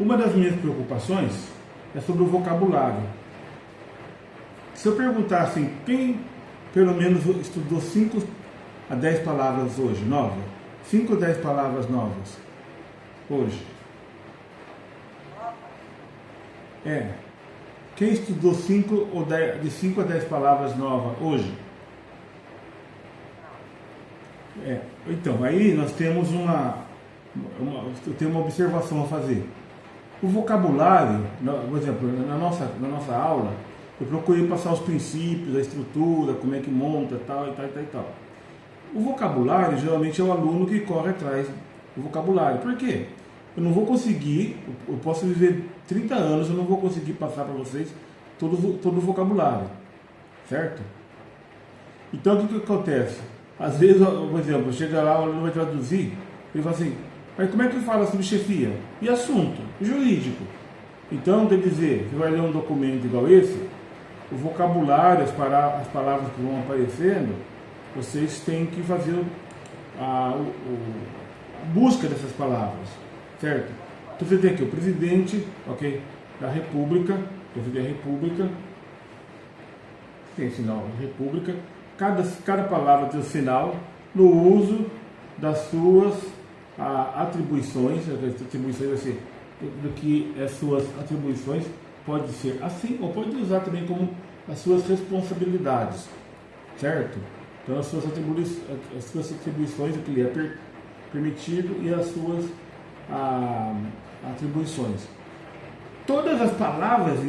Uma das minhas preocupações é sobre o vocabulário. Se eu perguntar assim, quem pelo menos estudou 5 a 10 palavras hoje, novas? 5 ou 10 palavras novas hoje? Quem estudou 5 ou 10, de 5 a 10 palavras novas hoje? Então, aí nós temos eu tenho uma observação a fazer. O vocabulário, por exemplo, na nossa aula, eu procurei passar os princípios, a estrutura, como é que monta, tal e tal e tal e tal. O vocabulário, geralmente, é o aluno que corre atrás do vocabulário. Por quê? Eu não vou conseguir, eu posso viver 30 anos, eu não vou conseguir passar para vocês todo o vocabulário, certo? Então, o que acontece? Às vezes, por exemplo, chega lá, o aluno vai traduzir, ele fala assim, mas como é que fala sobre chefia? E assunto? Jurídico. Então, quer dizer, você vai ler um documento igual esse, o vocabulário, as palavras que vão aparecendo, vocês têm que fazer a busca dessas palavras, certo? Então você tem aqui o presidente, ok, da República, presidente da República, tem sinal de República, cada palavra tem o sinal no uso das suas atribuições, vai ser do que as suas atribuições pode ser assim, ou pode usar também como as suas responsabilidades, certo? Então as suas atribuições, o que lhe é permitido e as suas atribuições. Todas as palavras,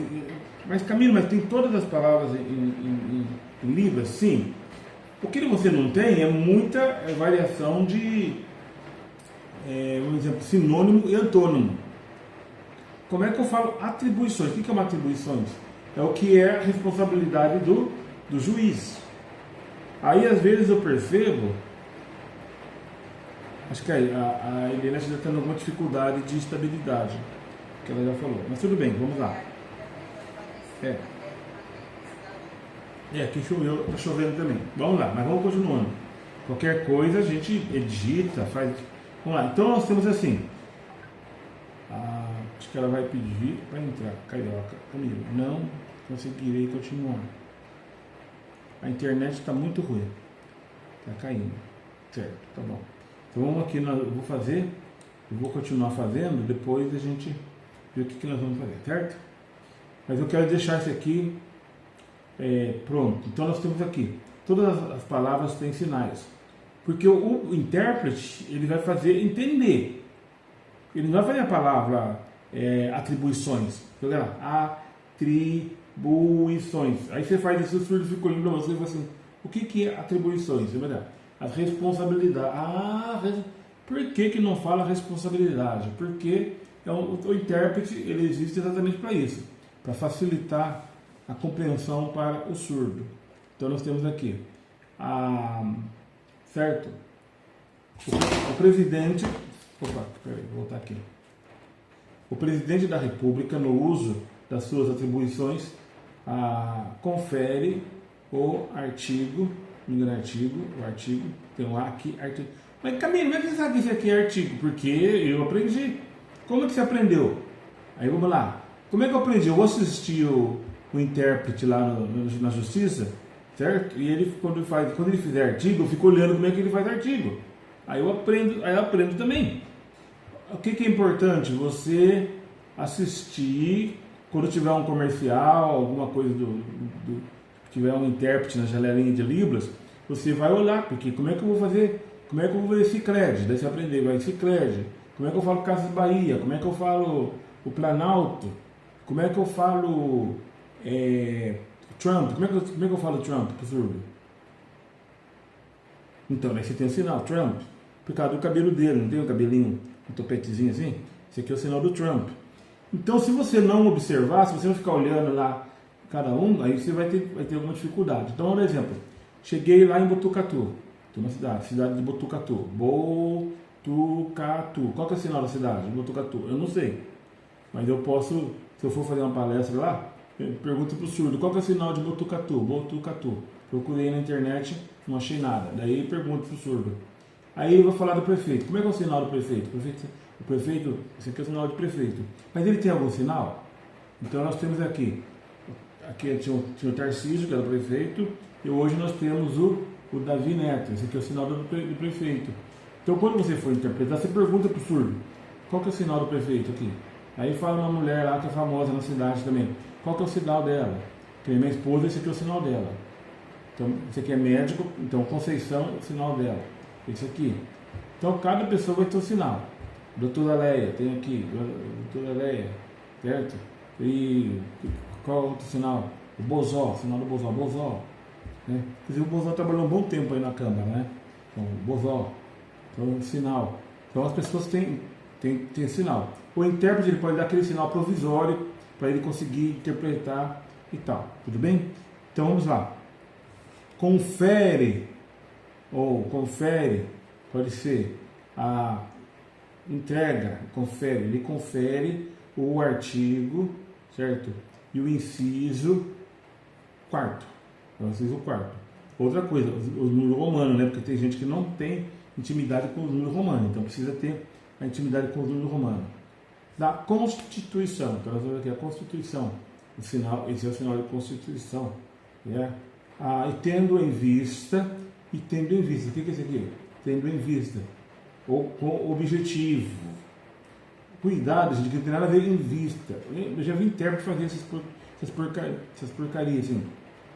mas Camilo, mas tem todas as palavras em Libras? Sim. O que você não tem é muita variação de, por exemplo, sinônimo e antônimo. Como é que eu falo atribuições? O que é uma atribuições? É o que é a responsabilidade do juiz. Aí às vezes eu percebo, acho que a Helena está tendo alguma dificuldade de estabilidade, que ela já falou. Mas tudo bem, vamos lá. Aqui choveu, está chovendo também. Vamos lá, mas vamos continuando. Qualquer coisa a gente edita, faz. Vamos lá, então nós temos assim. Acho que ela vai pedir para entrar. Carioca, comigo. Não conseguirei continuar. A internet está muito ruim. Está caindo. Certo, tá bom. Então vamos aqui, eu vou continuar fazendo, depois a gente vê o que nós vamos fazer, certo? Mas eu quero deixar isso aqui pronto. Então nós temos aqui, todas as palavras têm sinais. Porque o intérprete, ele vai fazer entender. Ele não vai fazer a palavra atribuições. Atribuições. Aí você faz esse surdo, ficou lindo para você e fala assim, o que é atribuições? As responsabilidades. Por que não fala responsabilidade? Porque o intérprete, ele existe exatamente para isso, para facilitar a compreensão para o surdo. Então nós temos aqui, certo? O presidente, peraí, vou voltar aqui. O presidente da República, no uso das suas atribuições, confere o artigo, tem um aqui, artigo. Mas Camilo, como é que você sabe que isso aqui é artigo? Porque eu aprendi. Como é que você aprendeu? Aí vamos lá. Como é que eu aprendi? Eu assisti o intérprete lá na justiça, certo? E ele, quando ele fizer artigo, eu fico olhando como é que ele faz artigo. Aí eu aprendo também. O que é importante? Você assistir, quando tiver um comercial, alguma coisa tiver um intérprete na janelinha de Libras, você vai olhar, porque como é que eu vou fazer Sicredi? Daí você aprender, vai Sicredi. Como é que eu falo Casas Bahia? Como é que eu falo o Planalto? Como é que eu falo Trump? Como é que eu falo Trump pro surdo? Então, aí você tem o sinal, Trump, por causa do cabelo dele, não tem um cabelinho, um topetezinho assim? Esse aqui é o sinal do Trump. Então, se você não observar, se você não ficar olhando lá cada um, aí você vai ter alguma dificuldade. Então, por exemplo, cheguei lá em Botucatu, estou na cidade de Botucatu. Botucatu. Qual que é o sinal da cidade? Botucatu. Eu não sei. Mas eu posso, se eu for fazer uma palestra lá, pergunto para o surdo, qual que é o sinal de Botucatu? Botucatu. Procurei na internet, não achei nada. Daí pergunto para o surdo. Aí eu vou falar do prefeito. Como é que é o sinal do prefeito? O prefeito, esse aqui é o sinal de prefeito. Mas ele tem algum sinal? Então nós temos aqui tinha o Tarcísio, que era o prefeito, e hoje nós temos o Davi Neto, esse aqui é o sinal do prefeito. Então quando você for interpretar, você pergunta para o surdo, qual que é o sinal do prefeito aqui? Aí fala uma mulher lá que é famosa na cidade também, qual que é o sinal dela? Que é minha esposa, esse aqui é o sinal dela. Então, esse aqui é médico, então Conceição, o sinal dela. Esse aqui. Então, cada pessoa vai ter um sinal. Doutora Leia, tem aqui, doutora Leia, certo? E qual outro sinal? O Bozó, sinal do Bozó, Bozó. Né? Inclusive, o Bozó trabalhou um bom tempo aí na Câmara, né? Então, o Bozó. Então, sinal. Então, as pessoas têm sinal. O intérprete ele pode dar aquele sinal provisório para ele conseguir interpretar e tal. Tudo bem? Então, vamos lá. Confere, pode ser a entrega, ele confere o artigo, certo? E o inciso quarto. Outra coisa, os números romanos, né? Porque tem gente que não tem intimidade com os números romanos, então precisa ter a intimidade com os números romanos. Da Constituição, então nós vamos aqui a Constituição, esse é o sinal de Constituição, né? E tendo em vista, o que é esse aqui? Tendo em vista, ou com objetivo. Cuidado, gente, que não tem nada a ver em vista. Eu já vi intérprete fazer essas porcarias, assim.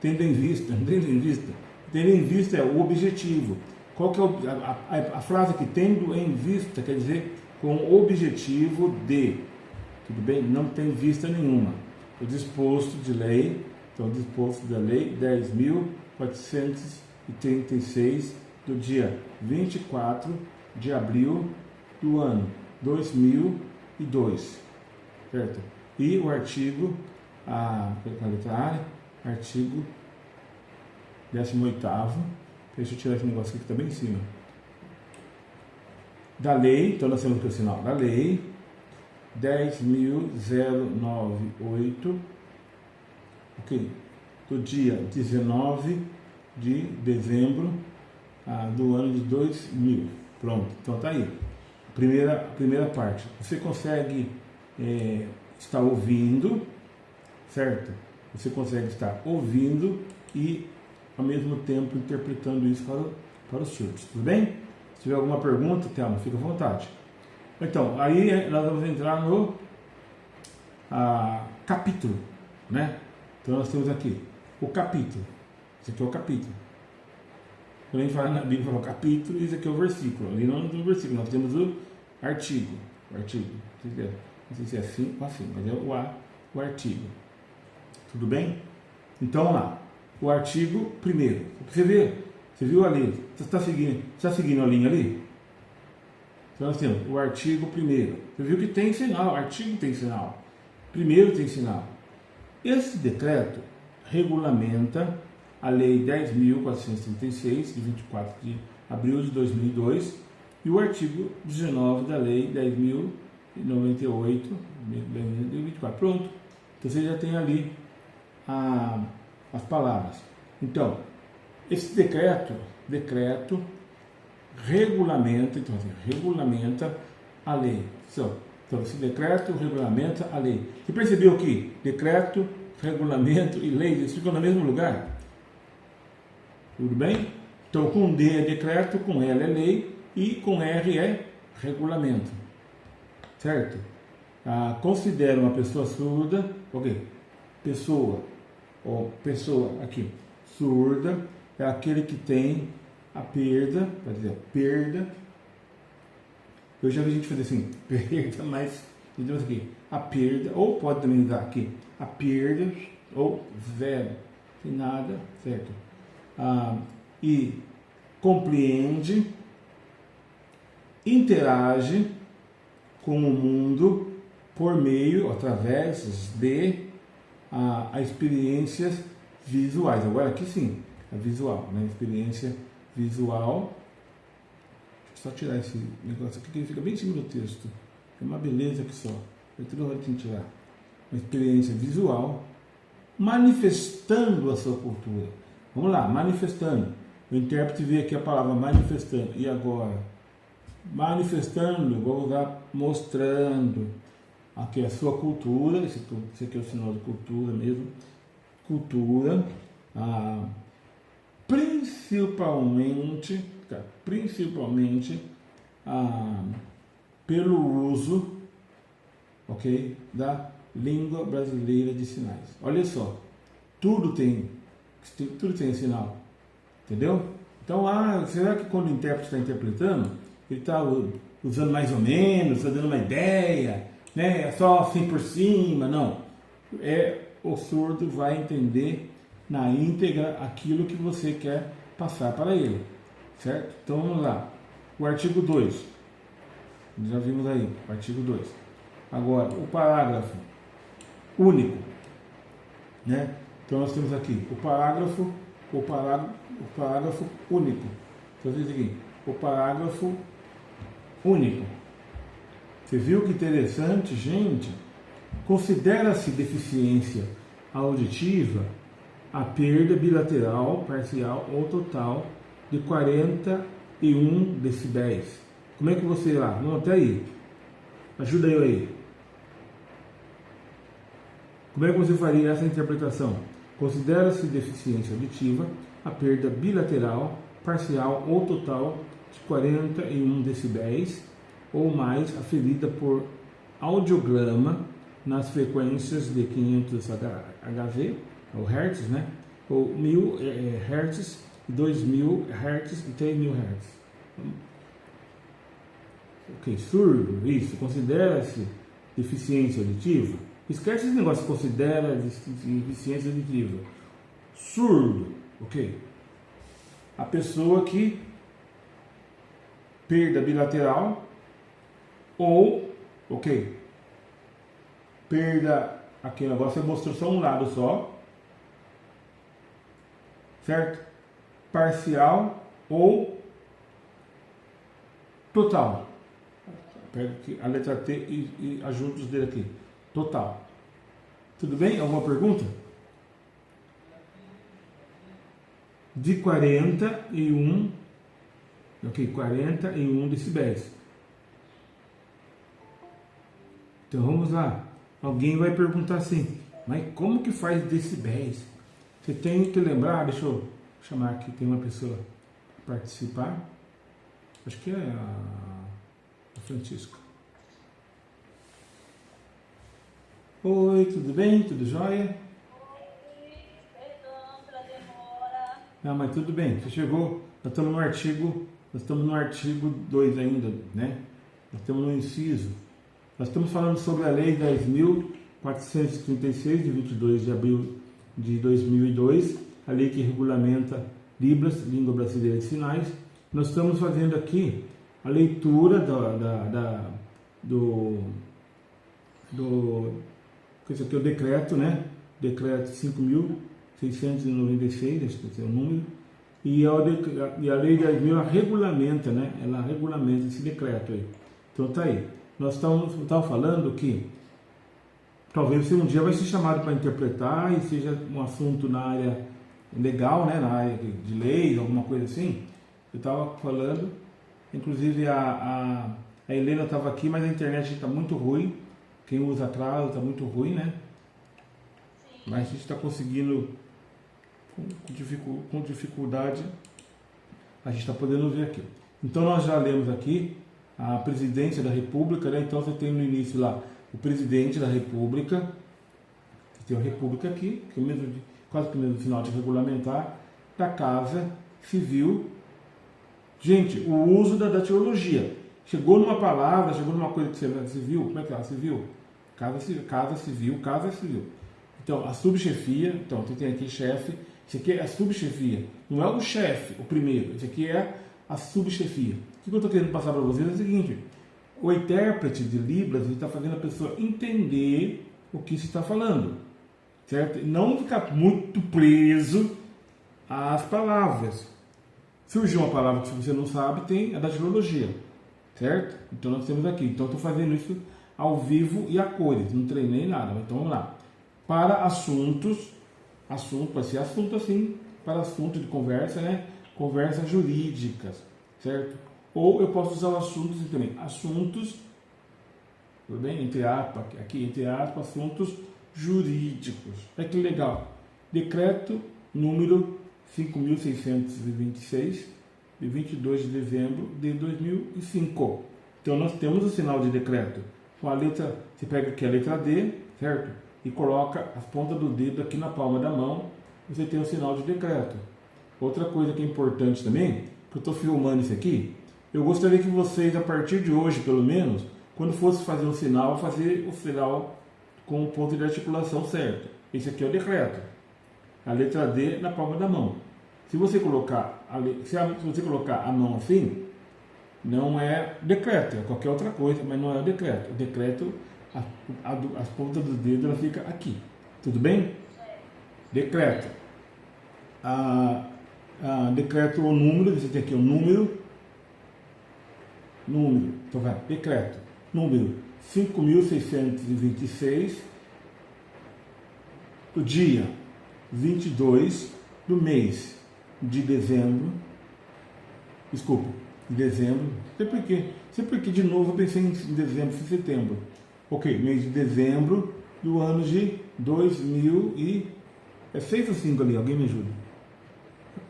Tendo em vista, não tendo em vista. Tendo em vista é o objetivo. Qual que é a frase aqui? Tendo em vista, quer dizer, com o objetivo de. Tudo bem? Não tem vista nenhuma. O disposto de lei. Então, disposto da Lei 10.436, do dia 24 de abril do ano 2002, certo? E o artigo, artigo 18º, deixa eu tirar esse negócio aqui que está bem em cima, da lei, então nós temos aqui o sinal da Lei 10.098, ok, do dia 19 de dezembro do ano de 2000. Pronto, então tá aí. Primeira parte. Você consegue estar ouvindo, certo? Você consegue estar ouvindo e ao mesmo tempo interpretando isso para os surdos. Tudo bem? Se tiver alguma pergunta, Thelma, fica à vontade. Então, aí nós vamos entrar no capítulo, né? Então nós temos aqui o capítulo. Esse aqui é o capítulo. Quando a gente fala na Bíblia, fala o capítulo, e esse aqui é o versículo. Ali não é o versículo, nós temos o artigo. Não sei se é assim ou assim, mas é o artigo. Tudo bem? Então vamos lá. O artigo primeiro. Você viu ali? Você está seguindo a linha ali? Então nós temos o artigo primeiro. Você viu que tem sinal, o artigo tem sinal. Primeiro tem sinal. Esse decreto regulamenta a Lei 10.436, de 24 de abril de 2002, e o artigo 19 da Lei 10.098, de 2024. Pronto. Então você já tem ali as palavras. Então, esse decreto regulamenta, regulamenta a lei. Então, esse decreto regulamenta a lei. Você percebeu que decreto, regulamento e lei, eles ficam no mesmo lugar? Tudo bem? Então, com D é decreto, com L é lei e com R é regulamento. Certo? Considera uma pessoa surda, ok? Pessoa aqui, surda, é aquele que tem a perda, vai dizer, perda. Eu já vi gente fazer assim, perda, mas entendeu aqui, a perda, ou pode também usar aqui, a perda, ou zero, sem nada, certo? E compreende, interage com o mundo por meio, através de experiências visuais. Agora aqui sim, é visual, né? Experiência visual. Deixa eu só tirar esse negócio aqui que ele fica bem em cima do texto. É uma beleza que só. Eu toda hora tenho que tirar. Uma experiência visual manifestando a sua cultura. Vamos lá, manifestando. O intérprete vê aqui a palavra manifestando. E agora? manifestando, vou usar mostrando aqui a sua cultura, esse aqui é o sinal de cultura mesmo, cultura, principalmente pelo uso, ok, da língua brasileira de sinais. Olha só, tudo tem sinal, entendeu? Então, será que quando o intérprete está interpretando, ele está usando mais ou menos, está dando uma ideia, né? É só assim por cima? Não. O surdo vai entender na íntegra aquilo que você quer passar para ele, certo? Então vamos lá. O artigo 2. Já vimos aí, o artigo 2. Agora, o parágrafo único, né? Então nós temos aqui o parágrafo único. Então diz aqui, o parágrafo único. Você viu que interessante, gente? Considera-se deficiência auditiva a perda bilateral, parcial ou total de 41 decibéis. Como é que você lá? Vamos até aí. Ajuda eu aí. Como é que você faria essa interpretação? Considera-se deficiência auditiva a perda bilateral, parcial ou total de 41 decibéis ou mais aferida por audiograma nas frequências de 500 Hz, ou Hertz, né? Ou 1000 Hz, 2000 Hz e 3000 Hz. Ok, surdo, isso, considera-se deficiência auditiva. Esquece esse negócio, considera deficiência auditiva. Surdo, ok? A pessoa que perda bilateral ou, ok, perda, aqui o negócio mostrou só um lado só, certo? Parcial ou total. Pega aqui a letra T e ajunta os dedos aqui. Total. Tudo bem? Alguma pergunta? De 41, ok, 41 decibéis. Então vamos lá. Alguém vai perguntar assim, mas como que faz decibéis? Você tem que lembrar, deixa eu chamar aqui, tem uma pessoa para participar. Acho que é a Francisco. Oi, tudo bem? Tudo jóia? Oi, perdão pela demora. Não, mas tudo bem, você chegou, nós estamos no artigo 2 ainda, né? Nós estamos no inciso. Nós estamos falando sobre a Lei 10.436, de 22 de abril de 2002, a lei que regulamenta Libras, Língua Brasileira de Sinais. Nós estamos fazendo aqui a leitura esse aqui é o decreto, né? Decreto 5.696, acho que esse é o número. E a Lei 10.000 ela regulamenta, né? Ela regulamenta esse decreto aí. Então tá aí. Nós estamos falando que talvez você um dia vai ser chamado para interpretar e seja um assunto na área legal, né? Na área de leis, alguma coisa assim. Eu estava falando, inclusive a Helena estava aqui, mas a internet está muito ruim. Quem usa atraso está muito ruim, né? Sim. Mas a gente está conseguindo, com dificuldade, a gente está podendo ver aqui. Então nós já lemos aqui a presidência da República, né? Então você tem no início lá o presidente da República, você tem a República aqui, que é quase que o mesmo sinal de regulamentar, da Casa Civil. Gente, o uso da teologia. Chegou numa palavra, chegou numa coisa que você viu, como é que é? Civil? Casa Civil. Então, a subchefia, então, você tem aqui chefe, isso aqui é a subchefia, não é o chefe, o primeiro, isso aqui é a subchefia. O que eu estou querendo passar para vocês é o seguinte, o intérprete de Libras, ele está fazendo a pessoa entender o que se está falando, certo? Não ficar muito preso às palavras. Surgiu uma palavra que você não sabe, tem a datilologia, certo? Então nós temos aqui, então estou fazendo isso ao vivo e a cores, não treinei nada, então vamos lá. Para assunto, vai ser assunto assim, para assunto de conversa, né? Conversas jurídicas, certo? ou eu posso usar o assuntos também. Assuntos, tudo bem? Entre aspas, aqui entre aspas, assuntos jurídicos. Olha que legal. Decreto número 5.626, de 22 de dezembro de 2005. Então nós temos o sinal de decreto. Com a letra, você pega aqui a letra D, certo? E coloca as pontas do dedo aqui na palma da mão, você tem o sinal de decreto. Outra coisa que é importante também, que eu estou filmando isso aqui, eu gostaria que vocês, a partir de hoje pelo menos, quando fosse fazer o sinal, fazer o sinal com o ponto de articulação certo. Esse aqui é o decreto. A letra D na palma da mão. Se você colocar a mão assim, não é decreto, é qualquer outra coisa, mas não é o decreto. O decreto, as pontas do dedo, ela fica aqui. Tudo bem? Decreto. Decreto o número, você tem aqui o número. Então vai, decreto. Número 5.626, do dia 22 do mês de dezembro. Desculpa, de dezembro. Sei porque de novo eu pensei em dezembro e setembro. Ok, mês de dezembro do ano de 2000 e... É 6 ou 5 ali? Alguém me ajuda?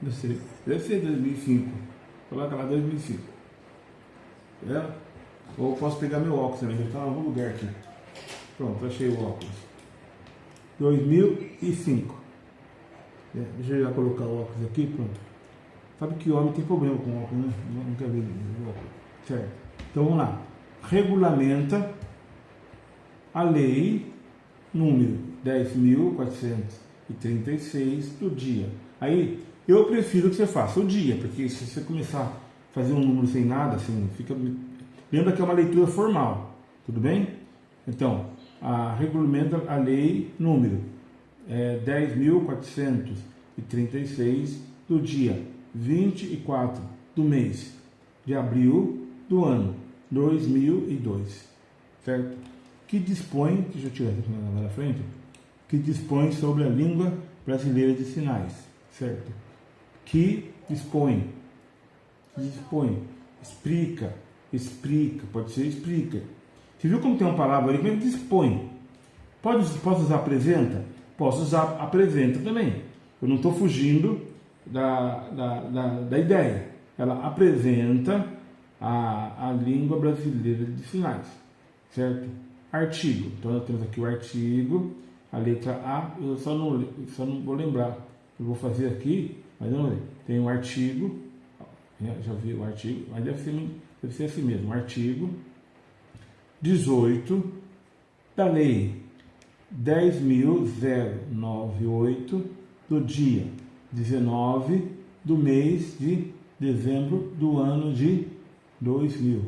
Deve ser 2005. Coloca lá 2005. É? Ou eu posso pegar meu óculos também, já está em algum lugar aqui. Pronto, achei o óculos. 2005. Deixa eu já colocar o óculos aqui, pronto. Sabe que homem tem problema com óculos, né? Não quer ver o óculos. Certo. Então vamos lá. Regulamenta a lei número 10.436 do dia. Aí eu prefiro que você faça o dia, porque se você começar a fazer um número sem nada, assim, fica. Lembra que é uma leitura formal, tudo bem? Então, regulamenta a lei número 10.436 do dia 24 do mês de abril do ano 2002, certo? Que dispõe, deixa eu tirar aqui na frente, que dispõe sobre a língua brasileira de sinais, certo? Que dispõe, explica, pode ser explica. Você viu como tem uma palavra aí, como é que dispõe? Posso usar apresenta? Posso usar apresenta também. Eu não estou fugindo da ideia. Ela apresenta a língua brasileira de sinais, certo? Artigo. Então nós temos aqui o artigo, a letra A, eu só não vou lembrar. Eu vou fazer aqui, mas não lembro. Tem um artigo, já vi o artigo, mas deve ser assim mesmo. Artigo 18 da lei 10.098 do dia 19 do mês de dezembro do ano de 2000.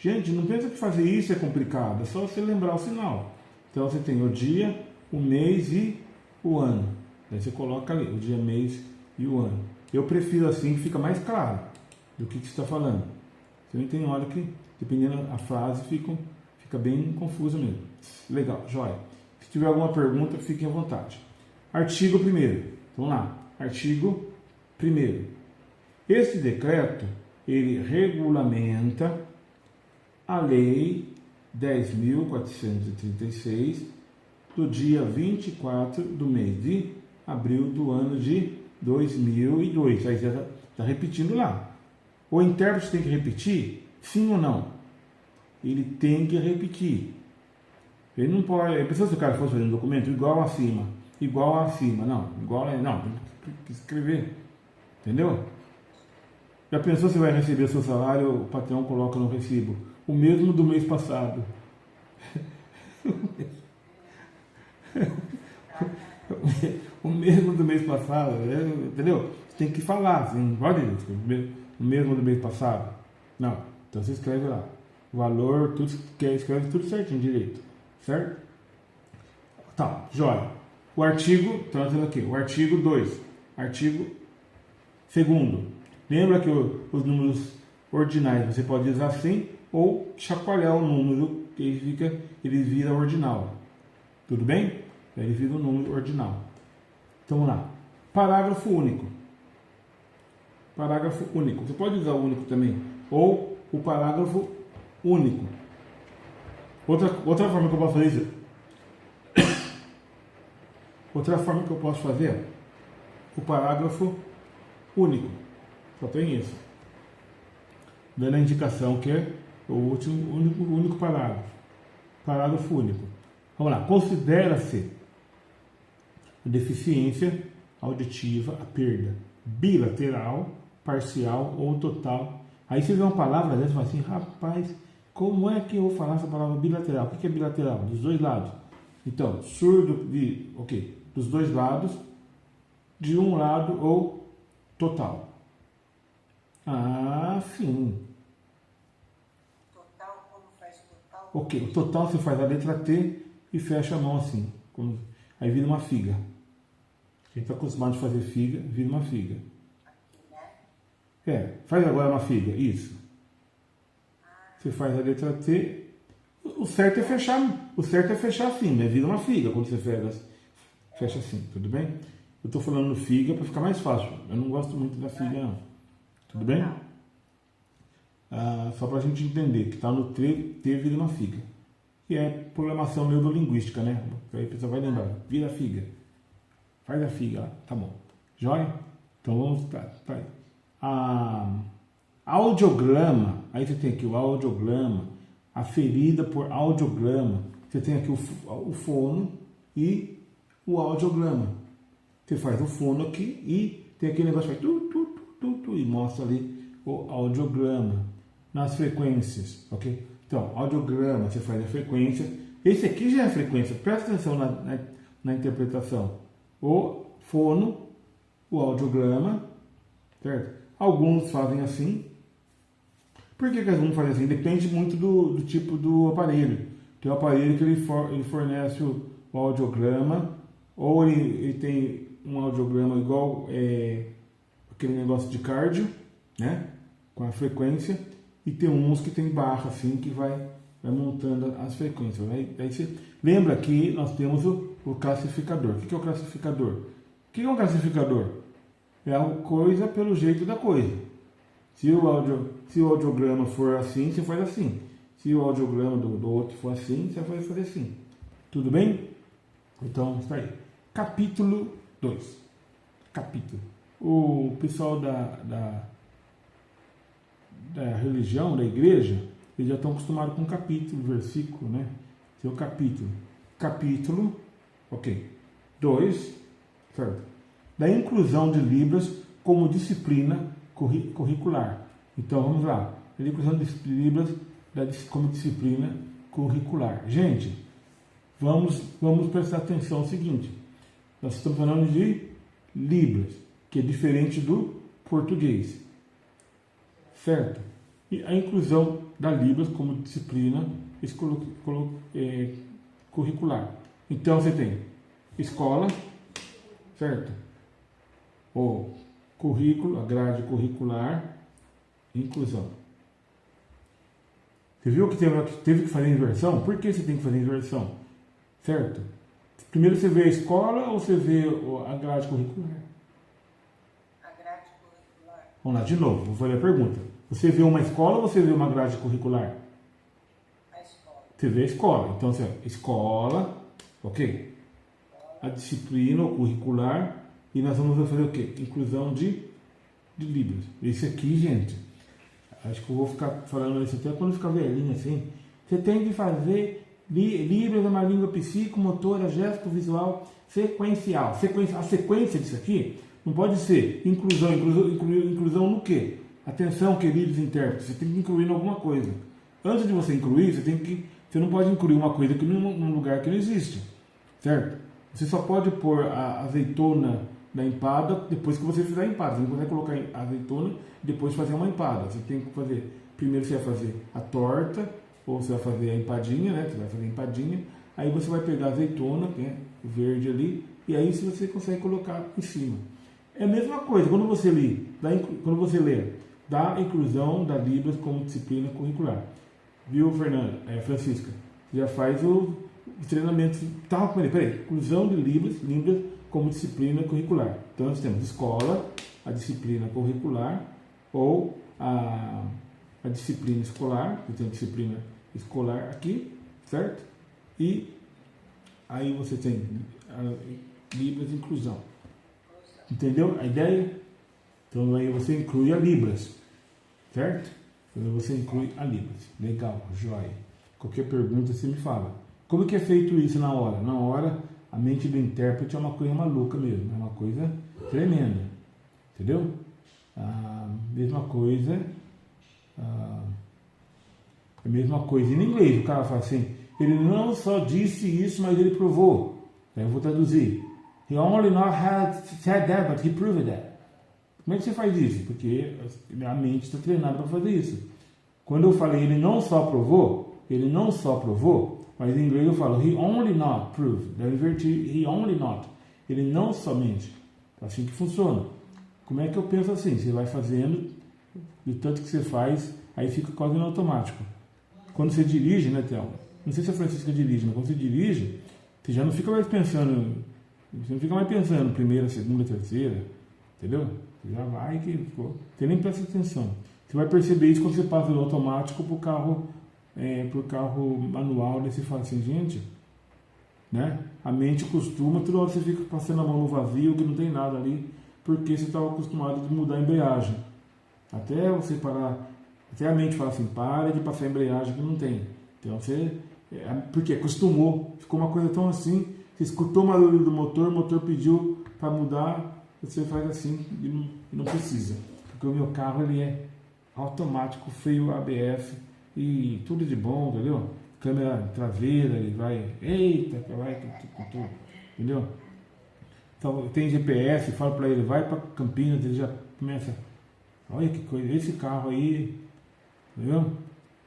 Gente, não pensa que fazer isso é complicado, é só você lembrar o sinal. Então você tem o dia, o mês e o ano. Aí você coloca ali o dia, mês e o ano. Eu prefiro assim, que fica mais claro do que você está falando. Você tem hora que, dependendo da frase, fica bem confusa mesmo. Legal, joia. Se tiver alguma pergunta, fiquem à vontade. Artigo 1º. Vamos lá. Artigo 1º. Este decreto, ele regulamenta a lei 10.436 do dia 24 do mês de abril do ano de 2002. Aí você está repetindo lá. O intérprete tem que repetir? Sim ou não? Ele tem que repetir. Ele não pode. Pensou se o cara fosse fazer um documento igual acima, não, não, tem que escrever. Entendeu? Já pensou se vai receber seu salário, o patrão coloca no recibo o mesmo do mês passado? O mesmo do mês passado, entendeu? Você tem que falar, assim, não pode escrever o mesmo do mês passado. Não, então você escreve lá. O valor, tudo que escreve tudo certinho, direito. Certo? Tá, joia. O artigo, então nós temos aqui, o artigo 2. Artigo 2º. Lembra que os números ordinais você pode usar assim ou chacoalhar o número, que ele vira ordinal. Tudo bem? Ele vira o número ordinal. Então vamos lá. Parágrafo único. Parágrafo único. Você pode usar o único também, ou o parágrafo único. Outra forma que eu posso fazer isso. Outra forma que eu posso fazer é o parágrafo único. Só tem isso. Dando a indicação que é o único parágrafo. Parágrafo único. Vamos lá. Considera-se a deficiência auditiva a perda bilateral, parcial ou total. Aí você vê uma palavra dessa e fala assim, rapaz, como é que eu vou falar essa palavra bilateral? O que é bilateral? Dos dois lados. Então, surdo, dos dois lados, de um lado ou total. Ah, sim. Total, como faz total? Ok, o total você faz a letra T e fecha a mão assim. Aí vira uma figa. Quem está acostumado a fazer figa, vira uma figa. Aqui, né? Faz agora uma figa, isso. Você faz a letra T. O certo é fechar assim, né? Vira uma figa quando você fecha assim, tudo bem? Eu estou falando figa para ficar mais fácil. Eu não gosto muito da figa, não. Tudo bem? Só para a gente entender que está no T vira uma figa. Que é programação neurolinguística, né? Aí a pessoa vai lembrar. Vira a figa. Faz a figa lá. Tá bom. Joia? Então vamos. Tá aí. Audiograma. Aí você tem aqui o audiograma. Aferida por audiograma. Você tem aqui o fono e o audiograma. Você faz o fono aqui e tem aquele negócio que faz e mostra ali o audiograma. Nas frequências, ok? Então, audiograma, você faz a frequência. Esse aqui já é a frequência. Presta atenção na interpretação. O fono, o audiograma, certo? Alguns fazem assim. Por que alguns fazem assim? Depende muito do tipo do aparelho. Tem um aparelho que ele fornece o audiograma, ou ele tem um audiograma igual aquele negócio de cardio, né? Com a frequência. E tem uns que tem barra assim que vai montando as frequências. Aí você lembra que nós temos o classificador. O que é o classificador? O que é um classificador? É a coisa pelo jeito da coisa. Se o audiograma for assim, você faz assim. Se o audiograma do outro for assim, você vai fazer assim. Tudo bem? Então, está aí. Capítulo 2. Capítulo. O pessoal da religião, da igreja, eles já estão acostumados com capítulo, versículo, né? Seu capítulo. Capítulo, ok. 2, certo? Da inclusão de Libras como disciplina curricular. Então, vamos lá. A inclusão de Libras como disciplina curricular. Gente, vamos prestar atenção no seguinte. Nós estamos falando de Libras, que é diferente do português. Certo? E a inclusão da Libras como disciplina curricular. Então você tem escola, certo? O currículo, a grade curricular, inclusão. Você viu que teve que fazer inversão? Por que você tem que fazer inversão? Certo? Primeiro você vê a escola ou você vê a grade curricular? A grade curricular. Vamos lá, de novo, vou fazer a pergunta. Você vê uma escola ou você vê uma grade curricular? A escola. Você vê a escola. Então, você escola, ok? A disciplina, o curricular. E nós vamos fazer o quê? Inclusão de Libras. Esse aqui, gente, acho que eu vou ficar falando isso até quando ficar velhinho assim. Você tem que fazer Libras é uma língua psicomotora, gesto visual sequencial. A sequência disso aqui não pode ser inclusão no quê? Atenção, queridos intérpretes, você tem que incluir em alguma coisa. Antes de você incluir, você não pode incluir uma coisa que num lugar que não existe, certo? Você só pode pôr a azeitona na empada depois que você fizer a empada. Você não consegue colocar a azeitona e depois fazer uma empada. Você tem que fazer, primeiro você vai fazer a torta, ou você vai fazer a empadinha, né? Você vai fazer a empadinha, aí você vai pegar a azeitona, né? O verde ali, e aí você consegue colocar em cima. É a mesma coisa, quando você lê da inclusão da Libras como disciplina curricular. Viu, Francisca? Você já faz o treinamento. Peraí. Inclusão de Libras como disciplina curricular. Então nós temos escola, a disciplina curricular, ou a disciplina escolar, você tem a disciplina escolar aqui, certo? E aí você tem a Libras inclusão. Entendeu a ideia? Então aí você inclui a Libras, certo? Então você inclui a Libras. Legal, joia. Qualquer pergunta você me fala. Como que é feito isso na hora? Na hora, a mente do intérprete é uma coisa maluca mesmo, é uma coisa tremenda. Entendeu? Mesma coisa. A mesma coisa em inglês. O cara fala assim, ele não só disse isso, mas ele provou. Aí eu vou traduzir. He only not had said that, but he proved that. Como é que você faz isso? Porque a mente está treinada para fazer isso. Quando eu falei ele não só provou, mas em inglês eu falo he only not proved. Eu inverti, he only not. Ele não somente. É assim que funciona. Como é que eu penso assim? Você vai fazendo, de tanto que você faz, aí fica quase no automático. Quando você dirige, né, Thelma? Não sei se a Francisca dirige, mas quando você dirige, você já não fica mais pensando, primeira, segunda, terceira, entendeu? Você já vai que você nem presta atenção. Você vai perceber isso quando você passa do automático pro carro manual, daí você fala assim, gente, né? A mente costuma, toda hora você fica passando a mão no vazio, que não tem nada ali, porque você estava acostumado a mudar a embreagem. Até você parar, até a mente fala assim, para de passar a embreagem que não tem. Então você, porque acostumou, ficou uma coisa tão assim, você escutou o barulho do motor, o motor pediu para mudar, você faz assim e não precisa. Porque o meu carro ele é automático, freio ABS e tudo de bom, entendeu? Câmera traseira, ele vai, eita, vai com tudo, entendeu? Então tem GPS, falo para ele, vai para Campinas, ele já começa, olha que coisa, esse carro aí, entendeu?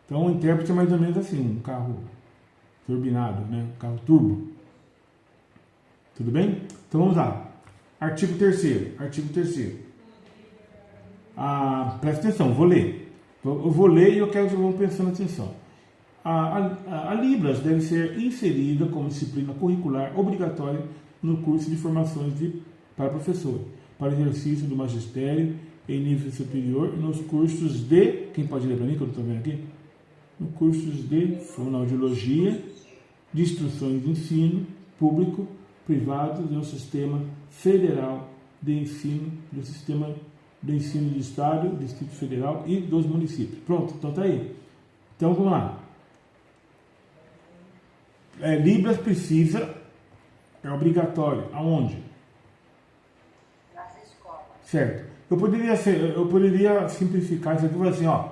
Então o intérprete é mais ou menos assim, um carro turbinado, né? Um carro turbo. Tudo bem? Então vamos lá. Artigo 3º. Presta atenção, vou ler. Eu vou ler e eu quero que vocês vão prestando atenção. A Libras deve ser inserida como disciplina curricular obrigatória no curso de formações para professor, para exercício do magistério em nível superior e nos cursos de... Quem pode ler para mim, que eu não estou vendo aqui? Nos cursos de fonoaudiologia, de instruções de ensino público, privado e no sistema federal de ensino, do sistema de ensino do Estado, do Distrito Federal e dos municípios. Pronto, então tá aí. Então vamos lá. Libras precisa, é obrigatório. Aonde? Nas escolas. Certo. Eu poderia simplificar isso aqui e falar assim, ó.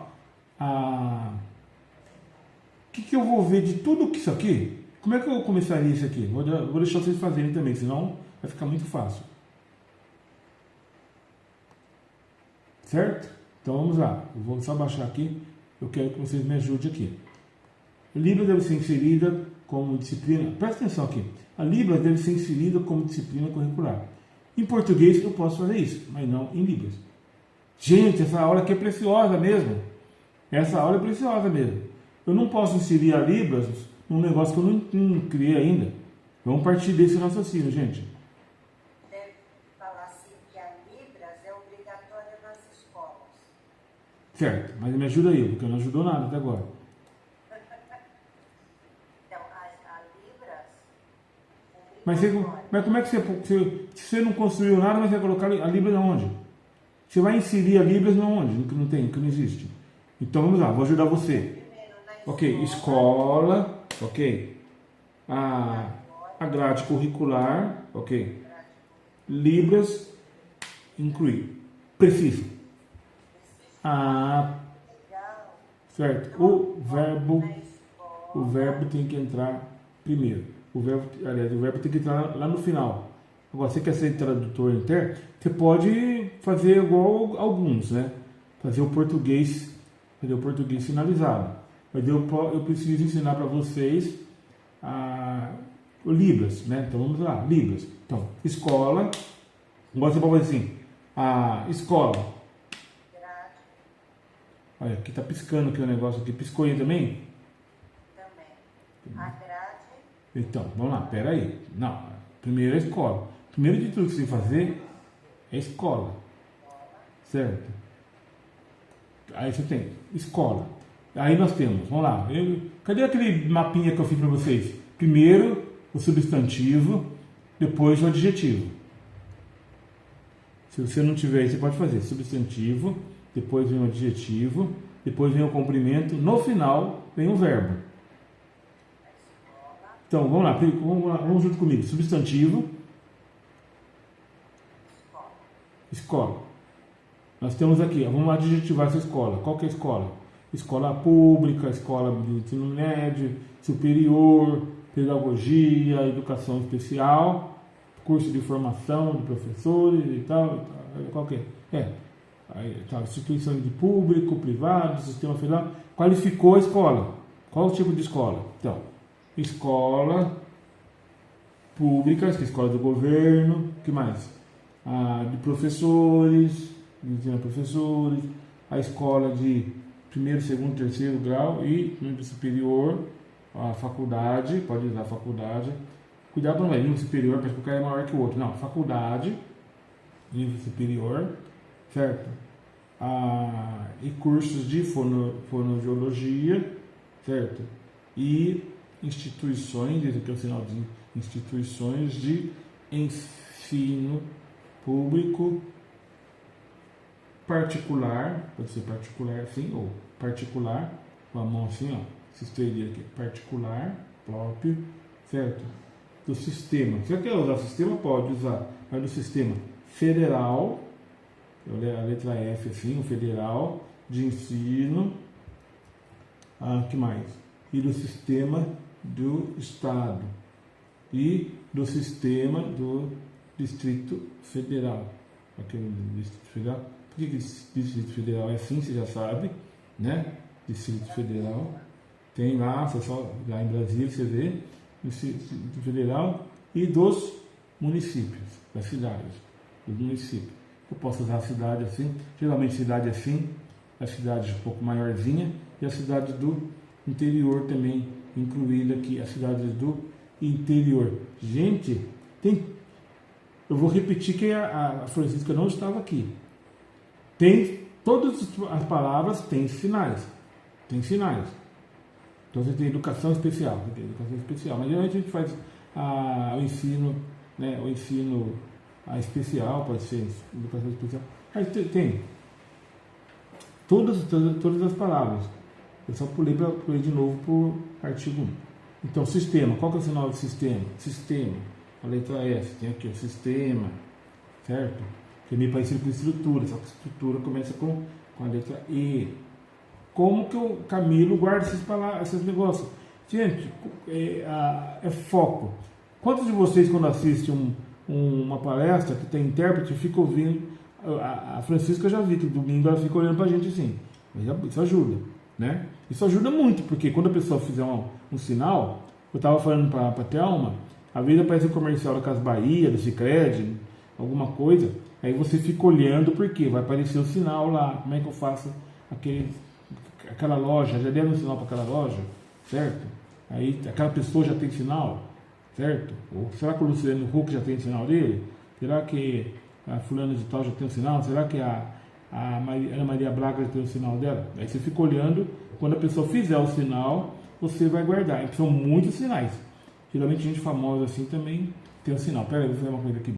O que eu vou ver de tudo isso aqui? Como é que eu começaria isso aqui? Vou deixar vocês fazerem também, senão vai ficar muito fácil. Certo? Então vamos lá. Eu vou só baixar aqui. Eu quero que vocês me ajudem aqui. A Libras deve ser inserida como disciplina. Presta atenção aqui. A Libras deve ser inserida como disciplina curricular. Em português eu posso fazer isso, mas não em Libras. Gente, essa aula aqui é preciosa mesmo. Essa aula é preciosa mesmo. Eu não posso inserir a Libras num negócio que eu não criei ainda. Vamos partir desse raciocínio, gente. Deve falar assim que a Libras é obrigatória nas escolas. Certo, mas me ajuda aí, porque não ajudou nada até agora. Então, a Libras... Mas como é que se você não construiu nada, mas você vai colocar a Libras onde? Você vai inserir a Libras onde? No que não tem, que não existe. Então vamos lá, vou ajudar você. Ok, escola, ok. A grade curricular, ok. Libras, incluir. Preciso. Certo. O verbo tem que entrar primeiro. O verbo tem que entrar lá no final. Agora, você quer ser tradutor interno? Você pode fazer igual alguns, né? Fazer o português finalizado. Mas eu preciso ensinar para vocês o Libras, né? Então vamos lá, Libras. Então, escola. Agora você pode fazer assim, escola. Olha, aqui tá piscando aqui o negócio aqui. Piscou aí também? Também. A grade. Então, vamos lá, pera aí. Não, primeiro é a escola. Primeiro de tudo que você tem que fazer é a escola. Certo? Aí você tem escola. Aí nós temos, vamos lá. Cadê aquele mapinha que eu fiz para vocês? Primeiro o substantivo, depois o adjetivo. Se você não tiver aí, você pode fazer substantivo, depois vem o adjetivo, depois vem o complemento, no final vem o verbo. Então, vamos lá, vamos junto comigo. Substantivo, escola. Nós temos aqui, vamos adjetivar essa escola. Qual que é a escola? Escola pública, escola de ensino médio, superior, pedagogia, educação especial, curso de formação de professores e tal, qual que é? Instituições de público, privado, sistema federal. Qualificou a escola. Qual o tipo de escola? Então, escola pública, que é a escola do governo, que mais? De professores, ensina professores, a escola de primeiro, segundo, terceiro grau e nível superior, a faculdade, pode usar a faculdade. Cuidado para não nível superior, parece que o cara é maior que o outro. Não, faculdade, nível superior, certo? E cursos de fonoaudiologia, certo? E instituições, esse aqui é o sinal de instituições de ensino público particular, pode ser particular assim, ou particular, com a mão assim, ó, esses três dias aqui, particular, próprio, certo? Do sistema. Se você quer usar o sistema, pode usar, mas do sistema federal, a letra F assim, o federal, de ensino, que mais? E do sistema do estado, e do sistema do Distrito Federal. Aquele Distrito Federal. Por que Distrito Federal é assim, você já sabe, né? Distrito Federal. Tem lá, lá em Brasília você vê, Distrito Federal e dos municípios, das cidades, dos municípios. Eu posso usar a cidade assim, geralmente cidade assim, a cidade um pouco maiorzinha e a cidade do interior também, incluída aqui, a cidade do interior. Gente, eu vou repetir que a Francisca não estava aqui. Todas as palavras têm sinais. Tem sinais. Então você tem educação especial. Mas geralmente a gente faz o ensino, né? O ensino especial, pode ser educação especial. Aí tem todas as palavras. Eu só pulei para ler de novo por artigo 1. Então, sistema. Qual que é o sinal de sistema? Sistema. A letra S. Tem aqui o sistema. Certo? Que é meio parecido com estrutura. Só que estrutura começa com a letra E. Como que o Camilo guarda esses negócios? Gente, é foco. Quantos de vocês, quando assistem uma palestra que tem intérprete, ficam ouvindo? A Francisca já vi que domingo ela fica olhando para a gente assim. Isso ajuda, né? Isso ajuda muito, porque quando a pessoa fizer um sinal, eu estava falando para a Thelma, às vezes aparece um comercial da Casas Bahia, do Sicredi, alguma coisa, aí você fica olhando porque vai aparecer o sinal lá, como é que eu faço aquela loja, já deram um sinal para aquela loja, certo? Aí aquela pessoa já tem sinal, certo? Ou será que o Luciano Huck já tem sinal dele? Será que a fulana de tal já tem um sinal? Será que a Ana Maria Braga já tem o sinal dela? Aí você fica olhando, quando a pessoa fizer o sinal, você vai guardar. São muitos sinais. Geralmente gente famosa assim também tem um sinal. Pera aí, vou fazer uma coisa aqui.